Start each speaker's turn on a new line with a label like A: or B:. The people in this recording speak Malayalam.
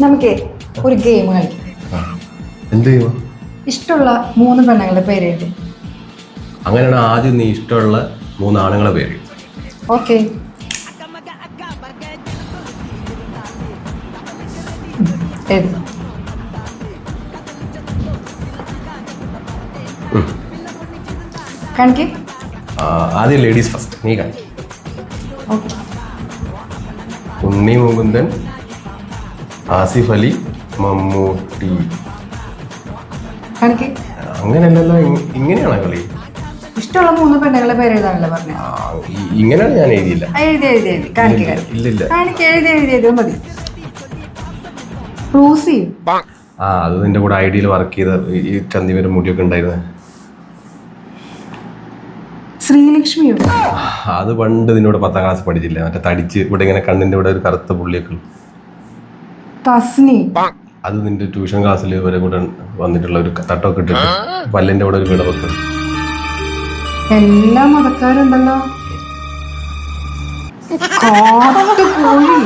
A: നമുക്കേ ഒരു ഗെയിം കളിക്കാം.
B: എന്ത് ചെയ്യുമോ?
A: ഇഷ്ടമുള്ള 3 പെണ്ണുങ്ങളുടെ പേര് എഴുതി.
B: അങ്ങനെയാണ് ആദ്യം നീ ഇഷ്ടമുള്ള 3 ആണുങ്ങളെ പേര്.
A: ഓക്കെ. എഴുതി. കാണിക്കേ.
B: ആദ്യം ലേഡീസ് ഫസ്റ്റ്. നീ കാണിക്കും.
A: ഓക്കെ.
B: ഉണ്ണി മുകുന്ദൻ, ആസിഫ് അലി, മമ്മൂട്ടി.
A: കാണിക്കേ.
B: അങ്ങനെയല്ലല്ലോ, ഇങ്ങനെയാണോ കളി?
A: ഇഷ്ടമുള്ള 3 പെണ്ണുങ്ങളുടെ പേര് എഴുതാനല്ലേ പറഞ്ഞത്?
B: ഇങ്ങനെയാണ് ഞാൻ എഴുതിയില്ല.
A: എഴുതി. കാണിക്കുക.
B: ഇല്ലില്ല.
A: എഴുതി മതി. റൂസി.
B: അത് നിന്റെ കൂടെ ഐഡിയയിൽ വർക്ക് ചെയ്ത ഈ ചന്തിവരും മുടിയൊക്കെ ഉണ്ടായിരുന്നത്.
A: ശ്രീലക്ഷ്മിയോ?
B: അത് പണ്ട് നിന്നോട് 10ാം ക്ലാസ് പഠിച്ചില്ല, മറ്റേ തടിച്ച് ഇവിടെ ഇങ്ങനെ കണ്ണിന്റെ ഇവിടെ ഒരു കറുത്ത പുള്ളിയൊക്കെ.
A: തസ്നി.
B: അത് നിന്റെ ട്യൂഷൻ ക്ലാസ്സിൽ ഇവരെ കൂടെ വന്നിട്ടുള്ള ഒരു തട്ടൊക്കെ ഇട്ടിട്ട് പല്ലിന്റെ കൂടെ ഒരു വിടവൊക്കെ.
A: എല്ലാ മതക്കാരുണ്ടല്ലോ. കാട്ടുകോഴി.